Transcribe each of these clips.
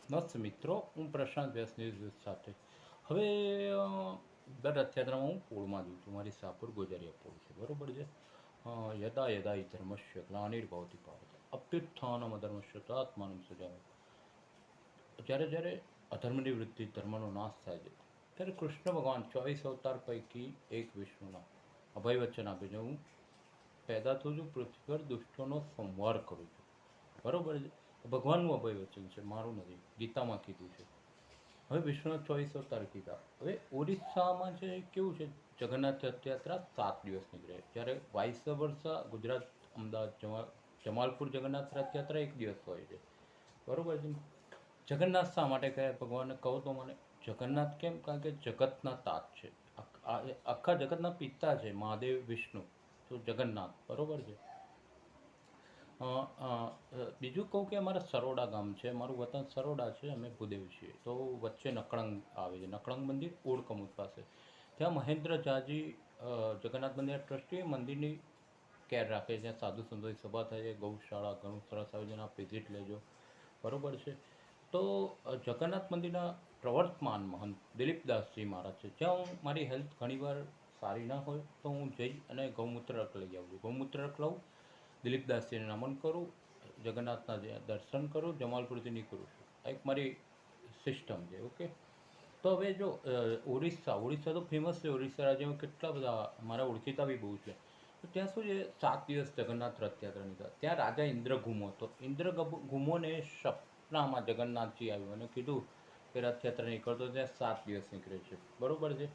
નમસ્તે મિત્રો, હું પ્રશાંત વ્યાસ ન્યૂઝ સાથે. હવે દર રથયાત્રામાં હું પોળમાં જઉં છું. મારી શાહપુર ગોજારિયા પોળ છે, બરોબર છે. યદા યદા હિ ધર્મસ્ય ગ્લાનિર્ભવતિ ભારત અભ્યુત્થાનમ અધર્મસ્ય તદાત્માનમ સૃજામ્યહમ. જ્યારે જ્યારે અધર્મની વૃદ્ધિ, ધર્મનો નાશ થાય છે, ત્યારે કૃષ્ણ ભગવાન 24 અવતાર પૈકી એક વિષ્ણુના અભય વચન આપે છે, હું પેદા થઉં છું પૃથ્વી પર, દુષ્ટોનો સંહાર કરું છું. બરોબર છે. ભગવાનનું અભય વચન છે, મારું નથી. ગીતામાં કીધું છે. હવે વિષ્ણુના 24 અવતાર કીધા. હવે ઓરિસ્સામાં છે કેવું છે, જગન્નાથ રથયાત્રા 7 દિવસ નીકળે, જ્યારે વાઇસ વર્ષા ગુજરાત, અમદાવાદ, જમાલપુર જગન્નાથ રથયાત્રા 1 દિવસ હોય છે. બરોબર છે. જગન્નાથ શા માટે કહે ભગવાનને, કહો તો મને. જગન્નાથ કેમ? કારણ કે જગતના તાત છે. આખા જગતના પિતા છે મહાદેવ વિષ્ણુ, તો જગન્નાથ. બરોબર છે. બીજું કહું કે અમારા સરોડા ગામ છે, મારું વતન સરોડા છે, અમે ભૂદેવ છીએ. તો વચ્ચે નકળંગ આવે છે, નકળંગ મંદિર ઓડ કમુદ પાસે. ત્યાં મહેન્દ્ર ઝાજી જગન્નાથ મંદિરના ટ્રસ્ટી મંદિરની કેર રાખે છે. ત્યાં સાધુ સંતોની સભા થાય છે, ગૌશાળા, ઘણું સરસ આયોજન. આપ વિઝિટ લેજો, બરોબર છે. તો જગન્નાથ મંદિરના પ્રવર્તમાન મહંત દિલીપદાસજી મહારાજ છે. જ્યાં હું મારી હેલ્થ ઘણીવાર સારી ના હોય તો હું જઈ અને ગૌમૂત્રક લઈ આવું છું. ગૌમૂત્રક લઉં, દિલીપદાસજીને નમન કરું, જગન્નાથના દર્શન કરું, જમાલપુરથી નીકળું છું. આ એક મારી સિસ્ટમ છે. ઓકે. તો હવે જો ઓરિસ્સા તો ફેમસ છે. ઓરિસ્સા રાજ્યમાં કેટલા બધા મારા ઓળખીતા બી બહુ છે. તો ત્યાં શું છે, 7 દિવસ જગન્નાથ રથયાત્રા નીકળે. ત્યાં રાજા ઇન્દ્રઘુમો હતો. ઇન્દ્રઘુમોને સપનામાં જગન્નાથજી આવ્યું અને કીધું કે રથયાત્રા નીકળતો ત્યાં 7 દિવસ નીકળે છે. બરોબર છે.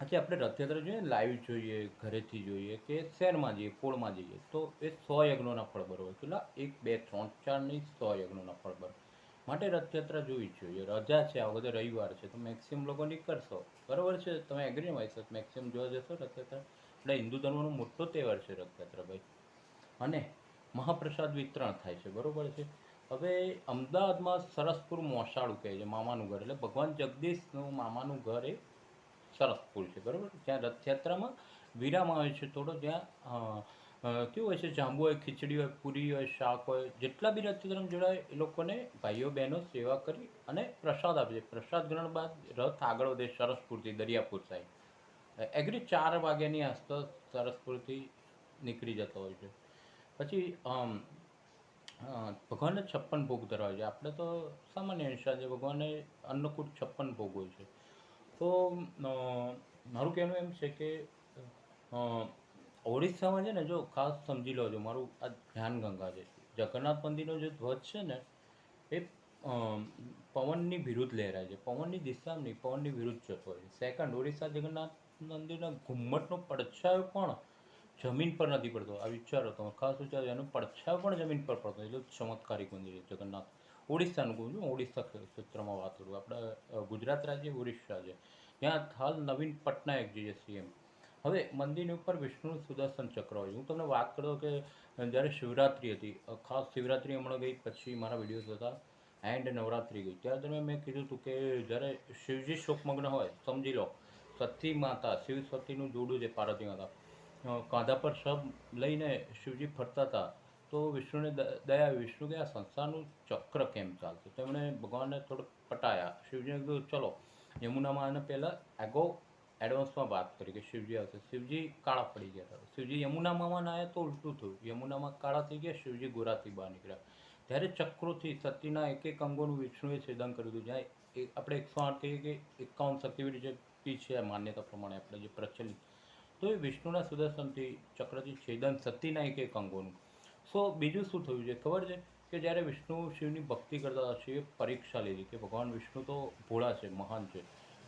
આજે આપણે રથયાત્રા જોઈએ, લાઈવ જોઈએ, ઘરેથી જોઈએ કે શહેરમાં જઈએ, પોળમાં જઈએ, તો એ 100 યજ્ઞોના ફળ બરોબર. કેટલા? 1, 2, 3, 4 નહીં, 100 યજ્ઞોના ફળ બરોબર. માટે રથયાત્રા જોવી જ જોઈએ. રજા છે, આ વખતે રવિવાર છે, તો મેક્સિમમ લોકો નીકળશો. બરોબર છે. તમે એગ્રી હોય છો મેક્સિમમ જોવા જશો રથયાત્રા. એટલે હિન્દુ ધર્મનો મોટો તહેવાર છે રથયાત્રા ભાઈ. અને મહાપ્રસાદ વિતરણ થાય છે. બરોબર છે. હવે અમદાવાદમાં સરસપુર મોસાળું કહે છે, મામાનું ઘર. એટલે ભગવાન જગદીશનું મામાનું ઘર એ સરસપુર છે. બરાબર. ત્યાં રથયાત્રામાં વિરામ આવે છે થોડો. ત્યાં કેવું હોય છે, જાંબુ હોય, ખીચડી હોય, પૂરી હોય, શાક હોય. જેટલા બી રથયાત્રામાં જોડાય એ લોકોને ભાઈઓ બહેનો સેવા કરી અને પ્રસાદ આપે છે. પ્રસાદ ગ્રહણ બાદ રથ આગળ વધે સરસપુરથી દરિયાપુર સાઈડ. એગ્રી 4 વાગ્યાની આસપાસ સરસપુરથી નીકળી જતો હોય છે. પછી ભગવાનને 56 ભોગ ધરાવે છે. આપણે તો સામાન્ય નિષ્ઠા છે, ભગવાનને અન્નકૂટ 56 ભોગ હોય છે. તો મારું કહેવાનું એમ છે કે ઓડિશામાં છે ને, જો ખાસ સમજી લો, જો મારું આ ધ્યાન ગંગા છે, જગન્નાથ મંદિરનો જે ધ્વજ છે ને, એ પવનની વિરુદ્ધ લહેરાય છે. પવનની દિશામાં નહીં, પવનની વિરુદ્ધ જતો હોય છે. સેકન્ડ, ઓડિશા જગન્નાથ મંદિરના ઘુમ્મટનો પડછાયો પણ જમીન પર નથી પડતો. આ વિચારો તમે, ખાસ વિચારો. એનો પડછાયો પણ જમીન પર પડતો. એટલું ચમત્કારિક મંદિર છે જગન્નાથ. ઓડિશાનું કહું છું, ઓડિશા ક્ષેત્રમાં વાત કરું. આપણા ગુજરાત રાજ્ય ઓડિશા છે. ત્યાં હાલ નવીન પટનાયકજી છે સીએમ. હવે મંદિરની ઉપર વિષ્ણુનું સુદર્શન ચક્ર હોય. હું તમને વાત કરતો કે જ્યારે શિવરાત્રિ હતી, ખાસ શિવરાત્રિ હમણાં ગઈ પછી મારા વિડીયોઝ હતા, એન્ડ નવરાત્રિ ગઈ, ત્યારે તમે મેં કીધું હતું કે જ્યારે શિવજી શોકમગ્ન હોય, સમજી લો સતી માતા, શિવ સતીનું જોડું છે, પાર્વતી માતા કાંધા પર શબ લઈને શિવજી ફરતા હતા. તો વિષ્ણુને દયા આવી. વિષ્ણુ કે આ સંસારનું ચક્ર કેમ ચાલશે? તો એમણે ભગવાનને થોડુંક પટાયા. શિવજીને કીધું ચલો યમુનામાં. અને પહેલાં એડવાન્સમાં વાત કરી કે શિવજી આવશે. શિવજી કાળા પડી ગયા હતા. શિવજી યમુનામાં ના આવ્યા તો ઉલટું થયું. યમુનામાં કાળા થઈ ગયા, શિવજી ગોરાથી બહાર નીકળ્યા. ત્યારે ચક્રોથી સતીના એક એક અંગોનું વિષ્ણુએ છેદન કર્યું હતું. જ્યાં આપણે 108 કહીએ કે 51 શક્તિપીઠ જે પી છે માન્યતા પ્રમાણે આપણે જે પ્રચલિત, તો એ વિષ્ણુના સુદર્શનથી ચક્રથી છેદન સતીના એક એક અંગોનું. સો બીજું શું થયું છે ખબર છે કે જ્યારે વિષ્ણુ શિવની ભક્તિ કરતા હતા, શિવે પરીક્ષા લીધી કે ભગવાન વિષ્ણુ તો ભોળા છે, મહાન છે.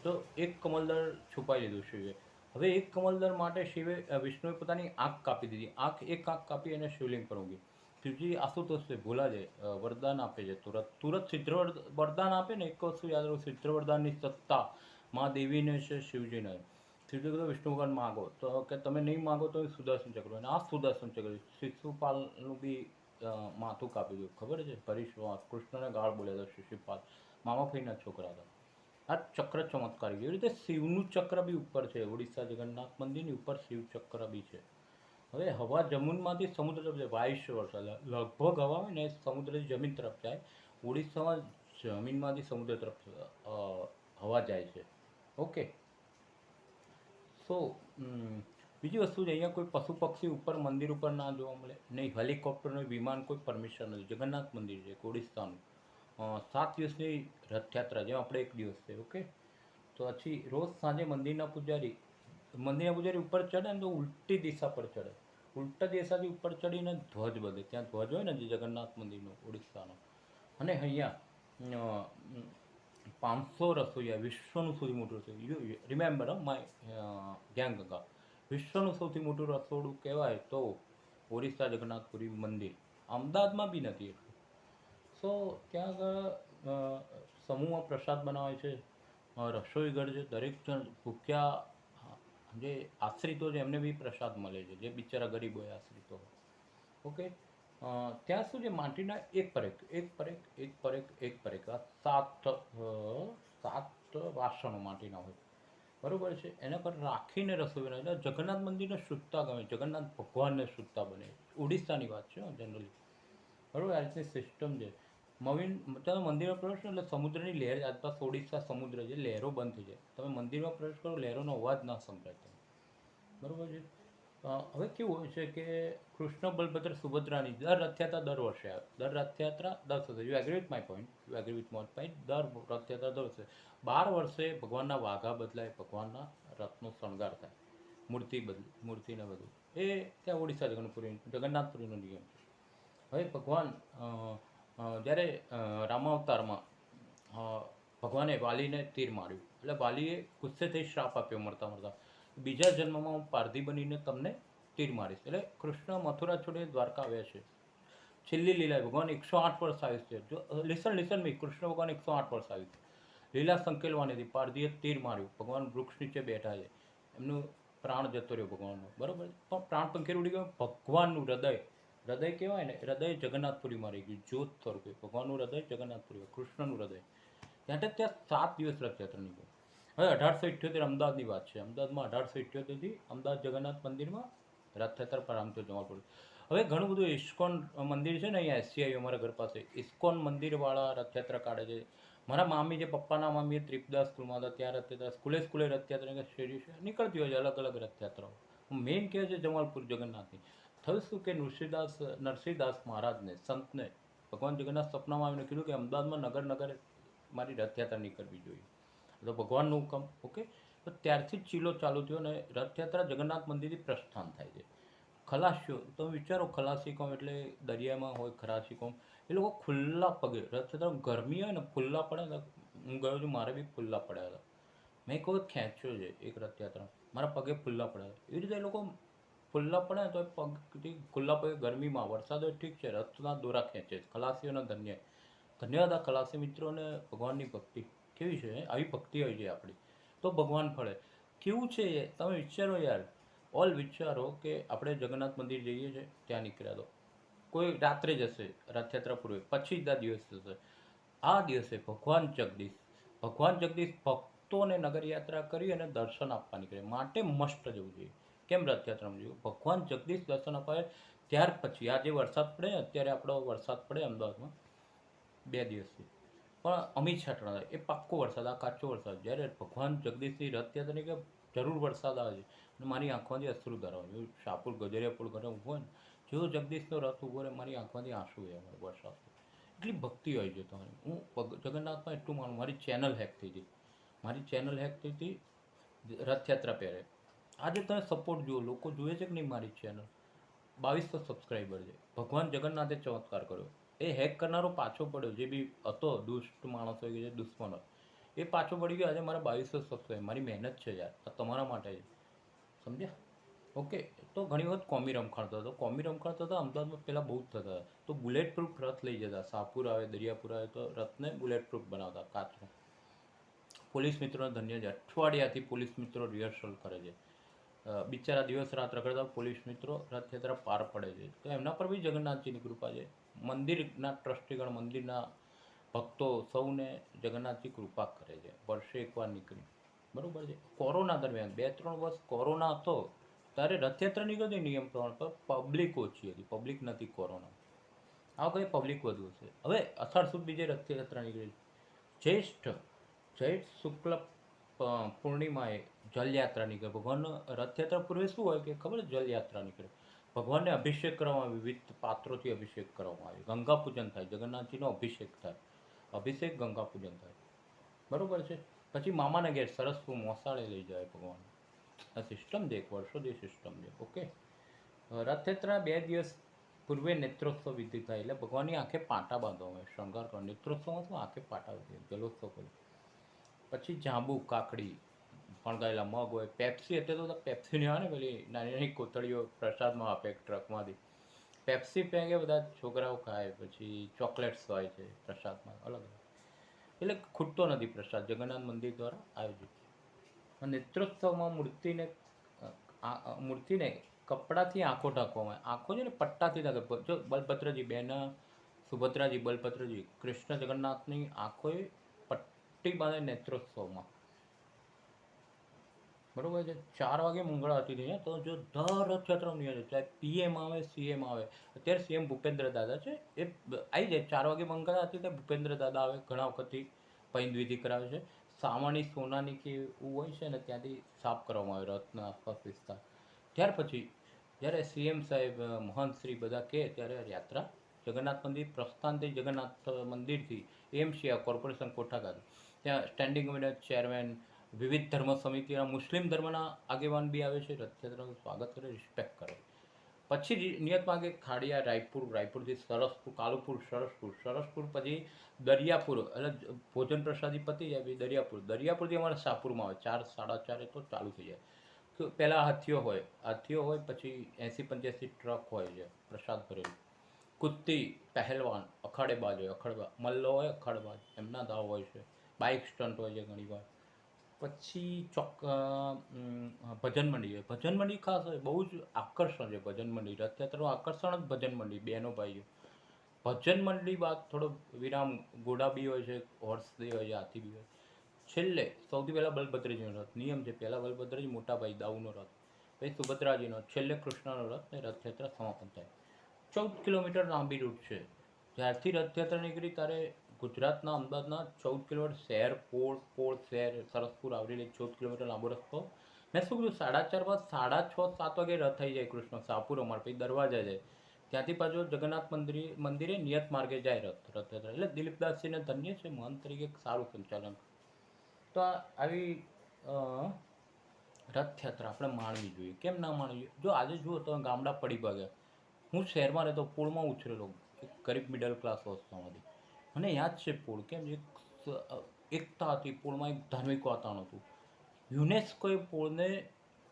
તો એક કમલદળ છુપાઈ લીધું શિવે. હવે એક કમલદળ માટે વિષ્ણુએ પોતાની આંખ કાપી દીધી. એક આંખ કાપી અને શિવલિંગ પર મૂકી. શિવજી આશુતોષ છે, ભોલા છે, વરદાન આપે છે. તુરત સિદ્ધ વરદાન આપે ને. એક વસ્તુ યાદ રાખો, સિદ્ધ વરદાનની સત્તા મા દેવીને છે, શિવજીને. શિવજી કીધું વિષ્ણુ ભગવાન માગો, તો કે તમે નહીં માગો તો સુદર્શન ચક્ર. અને આ સુદર્શન ચક્ર શિશુપાલનું બી માથું કાપી દીધું. ખબર છે? હરીશ કૃષ્ણને ગાળ બોલ્યા હતા શિશુપાલ, મામા ફઈના છોકરા હતા. આ ચક્ર ચમત્કારી. એવી રીતે શિવનું ચક્ર બી ઉપર છે. ઓડિશા જગન્નાથ મંદિરની ઉપર શિવ ચક્ર બી છે. હવે હવા જમીનમાંથી સમુદ્ર તરફ જાય, વાયુષ્ય વરસાદ લગભગ હવા હોય ને સમુદ્રથી જમીન તરફ જાય. ઓડિશામાં જમીનમાંથી સમુદ્ર તરફ હવા જાય છે. ઓકે. સો બીજી વસ્તુ છે, અહીંયા કોઈ પશુ પક્ષી ઉપર મંદિર ઉપર ના જોવા મળે નહીં. હેલિકોપ્ટરનું વિમાન કોઈ પરમિશન નથી. જગન્નાથ મંદિર છે ઓડિશાનું. 7 દિવસની રથયાત્રા, જેમ આપણે 1 દિવસ છે. ઓકે. તો પછી રોજ સાંજે મંદિરના પૂજારી ઉપર ચડે ને તો ઉલટી દિશા પર ચડે. ઉલટા દિશાથી ઉપર ચડીને ધ્વજ બધે, ત્યાં ધ્વજ હોય ને જે જગન્નાથ મંદિરનો ઓડિશાનો. અને અહીંયા 500 રસોઈયા, વિશ્વનું સૌથી મોટું રસોઈ. રિમેમ્બર માય જ્ઞાનગંગા, વિશ્વનું સૌથી મોટું રસોડું કહેવાય તો ઓરિસ્સા જગન્નાથપુરી મંદિર. અમદાવાદમાં બી નથી એટલું. સો ત્યાં આગળ સમૂહમાં પ્રસાદ બનાવે છે, રસોઈઘર છે. દરેક જણ ભૂખ્યા જે આશ્રિતો છે એમને બી પ્રસાદ મળે છે, જે બિચારા ગરીબ હોય આશ્રિતો. ઓકે. ત્યાં શું છે, માટીના એક પર એક આ 7 વાસણો માટીના હોય, બરોબર છે. એના પર રાખીને રસોઈ બનાવે. એટલે જગન્નાથ મંદિરને શુદ્ધતા ગમે, જગન્નાથ ભગવાનને શુદ્ધતા બને. ઓડિશાની વાત છે જનરલી, બરોબર. આ રીતની સિસ્ટમ છે. તમે મંદિરમાં પ્રવેશ કરો એટલે સમુદ્રની લહેર, આસપાસ ઓડિશા સમુદ્ર છે, લહેરો બંધ થઈ જાય. તમે મંદિરમાં પ્રવેશ કરો, લહેરોનો અવાજ ના સંભળાય તમે, બરોબર છે. હવે કેવું હોય છે કે કૃષ્ણ બલભદ્ર સુભદ્રાની દર રથયાત્રા દર વર્ષે આવે. દર રથયાત્રા 10 વર્ષે. You agree with my point? You agree with my point? દર રથયાત્રા 10 વર્ષે. 12 વર્ષે ભગવાનના વાઘા બદલાય, ભગવાનના રથનો શણગાર થાય, મૂર્તિને બધું. એ ત્યાં ઓડિશા જગન્નાથપુરીનો નિયમ છે. હવે ભગવાન જ્યારે રામાવતારમાં ભગવાને વાલીને તીર માર્યું, એટલે વાલીએ ગુસ્સે થઈ શ્રાપ આપ્યો મરતા મરતા, બીજા જન્મમાં હું પારધી બનીને તમને તીર મારીશ. એટલે કૃષ્ણ મથુરા છોડીને દ્વારકા આવ્યા છે. છેલ્લી લીલા ભગવાન 108 વર્ષ આવ્યું છે. જો લિસન મી, કૃષ્ણ ભગવાન 108 વર્ષ આવ્યું છે. લીલા સંકેલવાની હતી. પારધીએ તીર માર્યું, ભગવાન વૃક્ષ નીચે બેઠા છે, એમનું પ્રાણ જતો રહ્યો ભગવાનનો, બરોબર. પણ પ્રાણ પંખેર ઉડી ગયો. ભગવાનનું હૃદય કહેવાય ને, હૃદય જગન્નાથપુરીમાં રહી ગયું, જ્યોત સ્વરૂપે. ભગવાનનું હૃદય જગન્નાથપુરી, કૃષ્ણનું હૃદય. ત્યાં 7 દિવસ રથયાત્રા નીકળે. હવે 1878 અમદાવાદની વાત છે. અમદાવાદમાં 1878થી અમદાવાદ જગન્નાથ મંદિરમાં રથયાત્રા પ્રારંભ થયો જમાલપુર. હવે ઘણું બધું ઇસ્કોન મંદિર છે ને અહીંયા એસસીઆઈ અમારા ઘર પાસે, ઇસ્કોન મંદિરવાળા રથયાત્રા કાઢે છે. મારા મામી, જે પપ્પાના મામી ત્રિપદા સ્કૂલમાં હતા ત્યાં રથયાત્રા, સ્કૂલે રથયાત્રા નીકળતી હોય છે, અલગ અલગ રથયાત્રાઓ. મેઇન કહે છે જમાલપુર જગન્નાથની. થયું શું કે નરસિંહદાસ મહારાજને, સંતને, ભગવાન જગન્નાથ સપનામાં આવીને કીધું કે અમદાવાદમાં નગર મારી રથયાત્રા નીકળવી જોઈએ. તો ભગવાનનું હુકમ. ઓકે. તો ત્યારથી જ ચીલો ચાલુ થયો અને રથયાત્રા જગન્નાથ મંદિરથી પ્રસ્થાન થાય છે. ખલાસીઓ, તમે વિચારો, ખલાસી કોમ એટલે દરિયામાં હોય ખલાસી કોમ, એ લોકો ખુલ્લા પગે રથયાત્રા, ગરમી હોય ને, ખુલ્લા પડે ને. હું ગયો છું, મારે બી ખુલ્લા પડ્યા હતા. મેં એક વખત ખેંચ્યો છે એક રથયાત્રા, મારા પગે ખુલ્લા પડ્યા હતા. એવી રીતે એ લોકો ખુલ્લા પડે ને તો પગથી ખુલ્લા પગે ગરમીમાં, વરસાદ હોય ઠીક છે, રથના દોરા ખેંચે છે. ખલાસીઓને ધન્યવાદ આ ખલાસી મિત્રોને. ભગવાનની ભક્તિ કેવી છે, આવી ભક્તિ હોય છે આપણી તો ભગવાન ફળે. કેવું છે એ તમે વિચારો યાર. વિચારો કે આપણે જગન્નાથ મંદિર જઈએ છીએ, ત્યાં નીકળ્યા તો કોઈ રાત્રે જશે રથયાત્રા પૂર્વે, પછી જ દિવસ જશે. આ દિવસે ભગવાન જગદીશ ભક્તોને નગરયાત્રા કરી અને દર્શન આપવા નીકળે, માટે મસ્ત જવું જોઈએ. કેમ રથયાત્રામાં જવું? ભગવાન જગદીશ દર્શન અપાય. ત્યાર પછી આ જે વરસાદ પડે, અત્યારે આપણો વરસાદ પડે અમદાવાદમાં 2 દિવસથી, પણ અમી છાંટણા થાય, એ પાક્કો વરસાદ, આ કાચો વરસાદ. જ્યારે ભગવાન જગદીશની રથયાત્રાની કે જરૂર વરસાદ આવે છે અને મારી આંખમાંથી અશ્રુ ધરાવે. શાહપુર ગજરિયા પુલ ઘરે ઊભો હોય ને, જેવો જગદીશનો રથ ઊભો રહે, મારી આંખમાંથી આંસુ આવે વરસાદ. એટલી ભક્તિ હોય છે તમારી. હું જગન્નાથમાં એટલું માનું. મારી ચેનલ હેક થઈ હતી રથયાત્રા પહેરે. આજે તમે સપોર્ટ જુઓ, લોકો જુએ છે કે નહીં મારી ચેનલ? 2200 સબસ્ક્રાઈબર છે. ભગવાન જગન્નાથે ચમત્કાર કર્યો. એ હેક કરનારો પાછો પડ્યો, જે બી હતો દુષ્ટ માણસ હોય કે જે દુશ્મન હોય, એ પાછો પડી ગયો. આજે મારા 2200 સબસ્ક્રાઈબર. મારી મહેનત છે યાર, આ તમારા માટે છે, સમજ્યા? ઓકે. તો ઘણી વખત કોમી રમખાણતો હતો. અમદાવાદમાં પહેલાં બહુ જ થતા હતા. તો બુલેટ પ્રૂફ રથ લઈ જતા. શાહપુર આવે, દરિયાપુર આવે તો રથને બુલેટ પ્રૂફ બનાવતા, કાચનો. પોલીસ મિત્રોને ધન્ય છે. અઠવાડિયાથી પોલીસ મિત્રો રિહર્સલ કરે છે. બિચારા દિવસ રાત રખડતા પોલીસ મિત્રો રથયાત્રા પાર પડે છે. તો એમના પર બી જગન્નાથજીની કૃપા છે. મંદિરના ટ્રસ્ટીગણ, મંદિરના ભક્તો સૌને જગન્નાથજી કૃપા કરે છે. વર્ષે એકવાર નીકળી, બરાબર છે. કોરોના દરમિયાન 2-3 વર્ષ કોરોના હતો, તારે રથયાત્રા નીકળતી નિયમ પ્રમાણે પણ પબ્લિક ઓછી હતી, પબ્લિક નથી કોરોના. આ વખતે પબ્લિક વધુ હશે. હવે અષાઢ સુદ બીજે રથયાત્રા નીકળી. જૈઠ શુક્લ પૂર્ણિમાએ જલયાત્રા નીકળે. ભગવાન રથયાત્રા પૂર્વે શું હોય કે ખબર? જલયાત્રા નીકળે. ભગવાનને અભિષેક કરવામાં આવે, વિવિધ પાત્રોથી અભિષેક કરવામાં આવે, ગંગા પૂજન થાય, જગન્નાથજીનો અભિષેક થાય, અભિષેક ગંગા પૂજન થાય, બરોબર છે. પછી મામાના ઘેર સરસપુર મોસાળે લઈ જાય ભગવાન. આ સિસ્ટમ દેખ, વર્ષોથી સિસ્ટમ દેખ. ઓકે. રથયાત્રા 2 દિવસ પૂર્વે નેત્રોત્સવ વિધિ થાય, એટલે ભગવાનની આંખે પાટા બાંધવામાં આવે, શણગાર કરો. નેત્રોત્સવમાં શું આંખે પાટા બાંધે, જલોત્સવ કરે. પછી જાંબુ, કાકડી, ફણગાયેલા મગ હોય, પેપ્સી. અત્યારે તો પેપ્સીની આવે ને પેલી નાની નાની કોથળીઓ પ્રસાદમાં આપે ટ્રકમાંથી. પેપ્સી પેંગે બધા છોકરાઓ ખાય. પછી ચોકલેટ્સ હોય છે પ્રસાદમાં, અલગ અલગ. એટલે ખૂટતો નથી પ્રસાદ, જગન્નાથ મંદિર દ્વારા આયોજિત. નેત્રોત્સવમાં મૂર્તિને કપડાથી આંખો ઢાંકવામાં આવે. આંખો છે ને પટ્ટાથી ઢાંકે. જો બલભદ્રજી, બેન સુભદ્રાજી, બલભદ્રજી, કૃષ્ણ જગન્નાથની આંખોએ પટ્ટી બાંધે નેત્રોત્સવમાં, બરોબર છે. 4 વાગે મંગળ આરતી થઈ. તો જો દર રથયાત્રા નિયમ, ચાહે પીએમ આવે, સીએમ આવે. અત્યારે સીએમ ભૂપેન્દ્ર દાદા છે, એ આવી જાય 4 વાગે મંગળ આરતી થાય. ભૂપેન્દ્ર દાદા આવે, ઘણા વખતથી પૈન વિધિ કરાવે છે. સામાની સોનાની કે એવું હોય છે ને, ત્યાંથી સાફ કરવામાં આવે રથના આસપાસ વિસ્તાર. ત્યાર પછી જ્યારે સીએમ સાહેબ, મહંત શ્રી બધા કહે ત્યારે યાત્રા જગન્નાથ મંદિર પ્રસ્થાન થઈ. જગન્નાથ મંદિરથી એમસી કોર્પોરેશન કોઠા ખાતે, ત્યાં સ્ટેન્ડિંગ કમિટી ચેરમેન, વિવિધ ધર્મ સમિતિના, મુસ્લિમ ધર્મના આગેવાન બી આવે છે. રથયાત્રાનું સ્વાગત કરે, રિસ્પેક્ટ કરે. પછી નિયત માગે ખાડિયા, રાયપુરથી સરસપુર, કાલુપુર, સરસપુર પછી દરિયાપુર. એટલે ભોજન પ્રસાદી પતી જાય પછી દરિયાપુરથી અમારે શાહપુરમાં આવે. 4, 4:30 તો ચાલુ થઈ જાય. તો પહેલાં હાથીઓ હોય, પછી 80-85 ટ્રક હોય છે પ્રસાદ ભરેલું. કુસ્તી, પહેલવાન, અખાડેબાજ હોય, મલ્લો હોય, અખાડેબાજ, એમના દાવ હોય છે. બાઇક સ્ટન્ટ હોય છે ઘણીવાર. પછી ભજન મંડળી હોય. ભજન મંડળી ખાસ હોય, બહુ જ આકર્ષણ છે ભજન મંડળી. રથયાત્રાનું આકર્ષણ જ ભજન મંડળી, બહેનો ભાઈઓ. ભજન મંડળી બાદ થોડો વિરામ, ઘોડા બી હોય છે, હોર્સ બી હોય છે, હાથી બી હોય. છેલ્લે સૌથી પહેલાં બલભદ્રજીનો રથ. નિયમ છે, પહેલાં બલભદ્રજી મોટા ભાઈ દાઉનો રથ, પછી સુભદ્રાજીનો, છેલ્લે કૃષ્ણનો રથ, ને રથયાત્રા સમાપન થાય. 14 કિલોમીટર લાંબી રૂટ છે. જ્યારથી રથયાત્રા નીકળી ત્યારે ગુજરાતના અમદાવાદના 14 કિલોમીટર શહેર, પોળ શહેર, સરસપુર આવરી લે. 14 કિલોમીટર લાંબો રસ્તો. મેં શું કીધું, 4:30 બાદ 6:30, 7 વાગે રથ થઈ જાય કૃષ્ણ શાહપુર અમારે, પછી દરવાજા જાય. ત્યાંથી પાછું જગન્નાથ મંદિરે નિયત માર્ગે જાય રથયાત્રા. એટલે દિલીપદાસજીને ધન્ય છે, મહંત તરીકે સારું સંચાલન. તો આવી રથયાત્રા આપણે માણવી જોઈએ. કેમ ના માણવી જોઈએ? જો આજે જુઓ તો ગામડા પડી ભાગ્યા. હું શહેરમાં રહેતો, પોળમાં ઉછરેલો, એક ગરીબ મિડલ ક્લાસ અવસ્થામાંથી. મને યાદ છે પોળ કેમ, એકતા હતી પોળમાં, એક ધાર્મિક વાતાવરણ હતું. યુનેસ્કોએ પોળને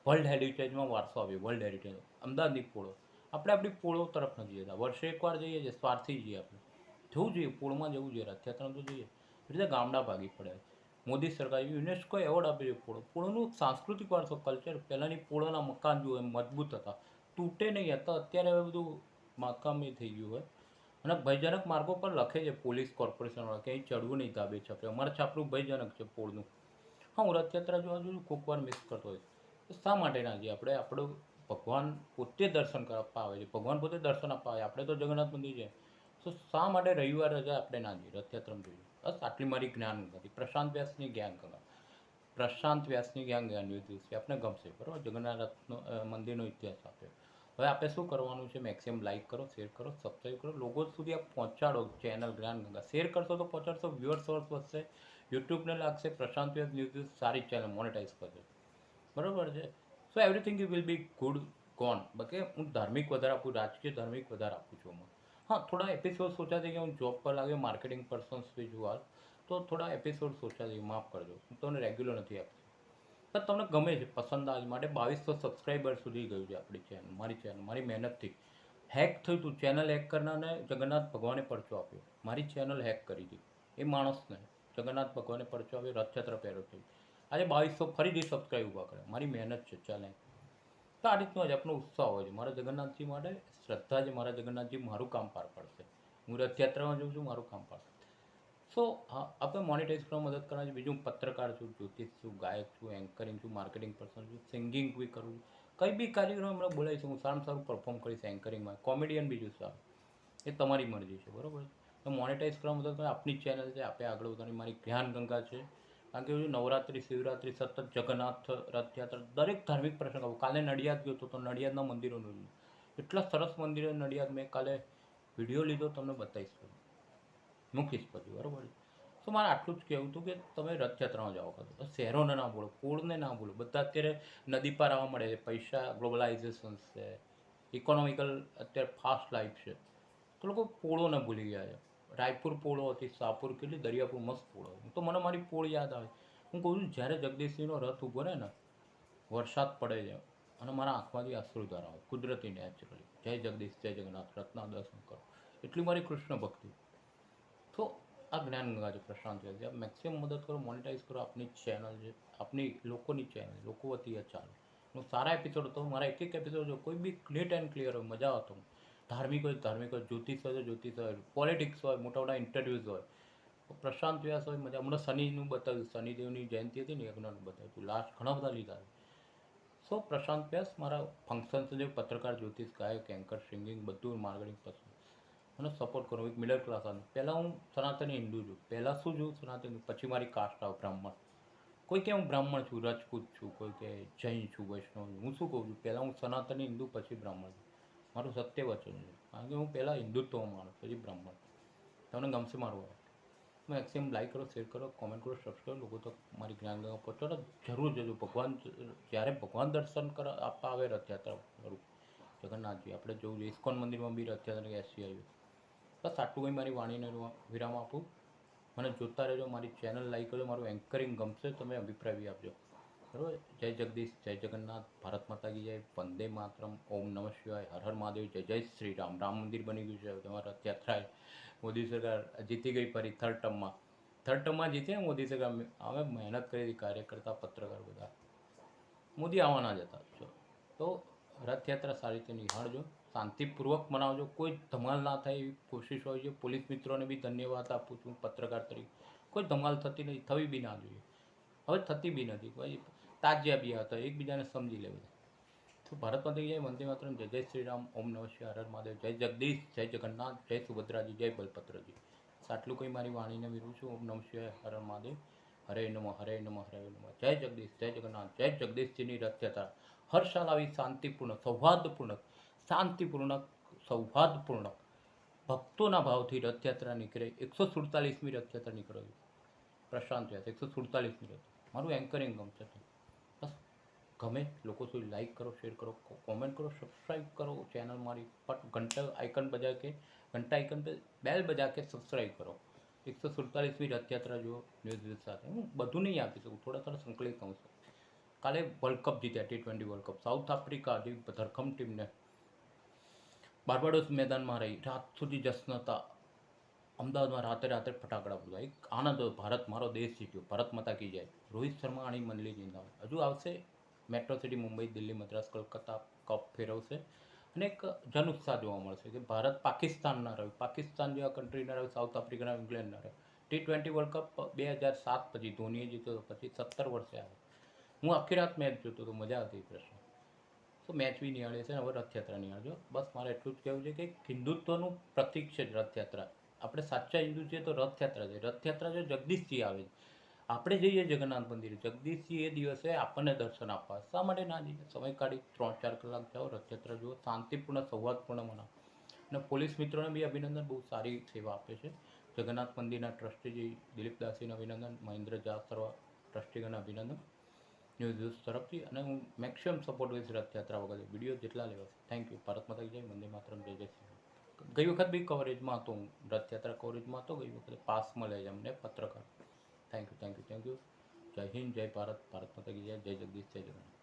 વર્લ્ડ હેરિટેજમાં વારસો આપ્યો. વર્લ્ડ હેરિટેજ અમદાવાદની પોળો. આપણે આપણી પોળો તરફ નથી જતા, વર્ષે એકવાર જઈએ છીએ, સ્વાર્થી જઈએ. આપણે જવું જોઈએ, પોળમાં જવું જોઈએ, રથયાત્રા તો જોઈએ. એ રીતે ગામડા ભાગી પડ્યા. મોદી સરકારે યુનેસ્કો એવોર્ડ આપ્યો છે પોળોનું સાંસ્કૃતિક વારસો, કલ્ચર. પહેલાંની પોળોના મકાન જુઓ, એમ મજબૂત હતા, તૂટે નહીં હતા. અત્યારે હવે બધું માકામી થઈ ગયું હોય. અને ભયજનક માર્ગો પર લખે છે પોલીસ કોર્પોરેશનવાળા કે અહીં ચડવું નહીં, ધાબે છાપરે. અમારે છાપરું ભયજનક છે પોળનું. હા, હું રથયાત્રા જોવા જોઉં, કોઈક વાર મિસ કરતો હોય તો શા માટે ના જઈએ? આપણું ભગવાન પોતે દર્શન આપવા આવે છે, ભગવાન પોતે દર્શન આપવા આવે. આપણે તો જગન્નાથ મંદિર છે, તો શા માટે રવિવાર રજા આપણે ના જઈએ? રથયાત્રામાં જોઈએ. બસ આટલી મારી જ્ઞાન હતી. પ્રશાંત વ્યાસની જ્ઞાન ન્યૂઝ છે, આપણે ગમશે, બરાબર. જગન્નાથનો મંદિરનો ઇતિહાસ આપ્યો. હવે આપણે શું કરવાનું છે? મેક્સિમમ લાઇક કરો, શેર કરો, સબસ્ક્રાઈબ કરો, લોકો સુધી આ પહોંચાડો. ચેનલ જ્ઞાનગંગા શેર કરશો તો પહોંચાડશો, વ્યુઅર્સ વધશે, યુટ્યુબને લાગશે. પ્રશાંત વ્યાસ ન્યૂઝ સારી ચેનલ મોનેટાઈઝ કરશે, બરાબર છે. So everything will be good gone. બાકી હું ધાર્મિક વધારે આપું, રાજકીય ધાર્મિક વધારે આપું છું. હા, થોડા એપિસોડ સોચા છે કે હું જોબ પર લાગ્યો, માર્કેટિંગ પર્સન્સ બી જોવા, તો થોડા એપિસોડ સોચા છે, માફ કરજો. હું તમને રેગ્યુલર નથી આપતો, પણ તમને ગમે છે, પસંદ આવે માટે 2200 સબસ્ક્રાઈબર સુધી ગયું છે આપણી ચેનલ, મારી મહેનતથી. હેક થયું હતું, ચેનલ હેક કરનારને જગન્નાથ ભગવાને પરચો આપ્યો. મારી ચેનલ હેક કરી હતી એ માણસને, જગન્નાથ ભગવાને પરચો આપ્યો, રથયાત્રા પહેરો થઈ. આજે 2200 ફરીથી સબસ્ક્રાઈબ ઊભા કરે. મારી મહેનત છે, ચાલે. તો આ રીતનો જ આપણો ઉત્સાહ હોય છે. મારા જગન્નાથજી માટે શ્રદ્ધા છે, મારા જગન્નાથજી મારું કામ પાર પાડશે. હું રથયાત્રામાં જઉં છું, મારું કામ પાર. સો આપણે મોનિટાઈઝ કરવામાં મદદ કરવાની છે. બીજું, પત્રકાર છું, જ્યોતિષ છું, ગાયક છું, એન્કરિંગ છું, માર્કેટિંગ પર્સન છું, સિંગિંગ બી કરું છું. કંઈ બી કાર્યક્રમ હમણાં બોલાવીશ, હું સારામાં સારું પરફોર્મ કરીશ એન્કરિંગમાં, કોમેડિયન બીજું સારું, એ તમારી મરજી છે, બરાબર. તો મોનેટાઈઝ કરવા તો આપણી જ ચેનલ છે, આપણે આગળ વધવાની મારી જ્ઞાન ગંગા છે. કારણ કે નવરાત્રિ, શિવરાત્રિ, સતત જગન્નાથ રથયાત્રા, દરેક ધાર્મિક પ્રસંગ આવું. કાલે નડિયાદ ગયો તો નડિયાદના મંદિરોનું એટલા સરસ મંદિરો નડિયાદ, મેં કાલે વિડીયો લીધો, તમને બતાવીશ, મૂકીશ પછી, બરાબર. તો મારે આટલું જ કહેવું હતું કે તમે રથયાત્રામાં જાઓ, શહેરોને ના બોલો, પોળને ના બોલો. બધા અત્યારે નદી પાર આવવા મળે છે, પૈસા, ગ્લોબલાઇઝેશન છે, ઇકોનોમિકલ અત્યારે ફાસ્ટ લાઈફ છે, તો લોકો પોળોને ભૂલી ગયા છે. રાયપુર પોળો હતી, શાહપુર, કેટલી દરિયાપુર મસ્ત પોળો હતી. તો મને મારી પોળ યાદ આવે. હું કહું છું, જ્યારે જગદીશસિંહનો રથ ઊભો રહે ને, વરસાદ પડે છે અને મારા આંખમાંથી અશ્રુધારા આવે, કુદરતી નેચરલી. જય જગદીશ, જય જગન્નાથ, રથના દર્શન કરો, એટલી મારી કૃષ્ણ ભક્તિ. તો આ જ્ઞાન ગંગા છે, પ્રશાંત છે. મેક્સિમમ મદદ કરો, મોનેટાઈઝ કરો. આપની ચેનલ છે, આપની લોકોની ચેનલ, લોકો વતી ચાલે. હું સારા એપિસોડ હતો, મારા એક એપિસોડ જો કોઈ બી નીટ એન્ડ ક્લિયર હોય, મજા આવતો. ધાર્મિક હોય ધાર્મિક હોય, જ્યોતિષ હોય જ્યોતિષ હોય, પોલિટિક્સ હોય, મોટા મોટા ઇન્ટરવ્યૂઝ હોય, પ્રશાંત વ્યાસ હોય, મજા. હમણાં શનિનું બતાવ્યું, શનિદેવની જયંતિ હતી ને, યજ્ઞનું બતાવ્યું હતું લાસ્ટ, ઘણા બધા લીધા. સો પ્રશાંત વ્યાસ મારા ફંક્શન્સ જે પત્રકાર, જ્યોતિષ, ગાયક, એન્કર, સિંગિંગ, બધું માર્કેટિંગ પસંદ. મને સપોર્ટ કરો. એક મિડલ ક્લાસ આવે. પહેલાં હું સનાતની હિન્દુ છું, પહેલાં શું છું સનાતની, પછી મારી કાસ્ટ આવે બ્રાહ્મણ. કોઈ કે હું બ્રાહ્મણ છું, રાજપૂત છું, કોઈ કે જૈન છું, વૈષ્ણવ છું. હું શું કહું છું, પહેલાં હું સનાતની હિન્દુ, પછી બ્રાહ્મણ છું. મારું સત્ય વચન છે. કારણ કે હું પહેલાં હિન્દુત્વ માનું, પછી બ્રાહ્મણ. તમને ગમશે મારું વાત. મેક્સિમમ લાઈક કરો, શેર કરો, કોમેન્ટ કરો, સબસ્ક્રાઈબ. લોકો તો મારી જ્ઞાન ગંગા પહોંચો જરૂર જજો. ભગવાન જ્યારે ભગવાન દર્શન આપવા આવે રથયાત્રા કરું, જગન્નાથજી આપણે જોવું જોઈએ. ઇસ્કોન મંદિરમાં બી રથયાત્રા એસી આવી. બસ આટલું કંઈ મારી વાણીને વિરામ આપું. મને જોતા રહેજો, મારી ચેનલ લાઈક કરજો, મારું એન્કરિંગ ગમશે, તમે અભિપ્રાય બી આપજો, બરાબર. જય જગદીશ, જય જગન્નાથ, ભારત માતા કી જય, વંદે માતરમ, ઓમ નમઃ શિવાય, હર હર મહાદેવ, જય જય શ્રી રામ. રામ મંદિર બની ગયું છે, તમારા રથયાત્રા. મોદી સરકાર જીતી ગઈ ફરી થર્ડ ટર્મમાં જીતી ને મોદી સરકાર. અમે મહેનત કરી હતી, કાર્યકર્તા, પત્રકાર બધા. મોદી આવવાના જ હતા. તો રથયાત્રા સારી રીતે નિહાળજો, શાંતિપૂર્વક મનાવજો, કોઈ ધમાલ ના થાય એવી કોશિશ હોય છે. પોલીસ મિત્રોને બી ધન્યવાદ આપું છું પત્રકાર તરીકે. કોઈ ધમાલ થતી નથી, થવી બી ના જોઈએ, હવે થતી બી નથી. કોઈ તાજ્યા બી હતા, એકબીજાને સમજી લેવું. તો ભારત માતા કી જય, વંદે માતરમ, જય જય શ્રી રામ, ઓમ નમઃ શિવાય, હર હર મહાદેવ, જય જગદીશ, જય જગન્નાથ, જય સુભદ્રાજી, જય બલભદ્રજી. આટલું કંઈ મારી વાણીને વિરું છું. ઓમ નમઃ શિવાય, હર હર મહાદેવ, હરે નમઃ, હરે નમઃ, હરે નમઃ. જય જગદીશ, જય જગન્નાથ, જય જગદીશજીની રથયાત્રા હર સાલ આવી શાંતિપૂર્ણ, સૌહાર્દપૂર્ણ ભક્તોના ભાવથી રથયાત્રા નીકળે. 147મી રથયાત્રા નીકળે. પ્રશાંત વ્યાસ 147મી રથ. મારું એન્કરિંગ ગમશે. બસ ગમે લોકો સુધી લાઈક કરો, શેર કરો, કોમેન્ટ કરો, સબસ્ક્રાઈબ કરો ચેનલ મારી. પટ ઘંટા આઇકન બજા કે, ઘંટા આઇકન પર બેલ બજા કે સબસ્ક્રાઈબ કરો. 147મી રથયાત્રા જો ન્યૂઝ સાથે. હું બધું નહીં આપી શકું, થોડા સંકલિત કહું છું. કાલે વર્લ્ડ કપ જીત્યા, T20 world cup. South Africa ધરખમ ટીમને બાર્બાડોસ મેદાનમાં રહી, રાત સુધી જશ્ન હતા. અમદાવાદમાં રાતે ફટાકડા બધા. એક આનંદ હતો, ભારત મારો દેશ જીત્યો, ભારત માતા કી જય. રોહિત શર્મા આની મંડળી જિંદાબાદ. હજુ આવશે metro city, Mumbai, Delhi, Madras, Calcutta cup ફેરવશે. અને એક જન ઉત્સાહ જોવા મળશે કે ભારત પાકિસ્તાન ના રહ્યું, પાકિસ્તાન જેવા કન્ટ્રી ના રહ્યું, સાઉથ આફ્રિકા, ઇંગ્લેન્ડ ના રહ્યું. T20 વર્લ્ડ કપ 2007 પછી ધોનીએ જીત્યો, પછી 17 વર્ષે આવ્યો. હું આખી રાત મેચ જોતો હતો, મજા હતી. પ્રશ્ન તો મેચ બી નિહાળે છે. હવે રથયાત્રા નિહાળજો. બસ મારે એટલું જ કહેવું છે કે હિન્દુત્વનું પ્રતીક છે રથયાત્રા. આપણે સાચા હિન્દુ છીએ તો રથયાત્રા છે. રથયાત્રા જો જગદીશજી આવે છે, આપણે જઈએ જગન્નાથ મંદિર, જગદીશજી એ દિવસે આપણને દર્શન આપવા. શા માટે ના જઈએ? સમય કાઢી 3-4 કલાક જાઓ, રથયાત્રા જુઓ, શાંતિપૂર્ણ, સૌહાર્દપૂર્ણ મનાવો. અને પોલીસ મિત્રોને બી અભિનંદન, બહુ સારી સેવા આપે છે. જગન્નાથ મંદિરના ટ્રસ્ટીજી દિલીપ દાસીને અભિનંદન, મહેન્દ્ર ઝા સર્વ ટ્રસ્ટીગણને અભિનંદન ન્યૂઝ તરફથી. અને હું મેક્સિમમ સપોર્ટ કરીશ રથયાત્રા વગર વિડીયો જેટલા લેવા. Thank you. ભારત માતા કી જય, વંદે માતરમ, જય જય શ્રી રામ. ગઈ વખત બી કવરેજમાં હતો હું, રથયાત્રા કવરેજમાં હતો. ગઈ વખતે પાસ મળે છે અમને પત્રકાર. Thank you. જય હિન્દ, જય ભારત, ભારત માતા કી જય, જય જગદીશ, જય જગન્નાથ.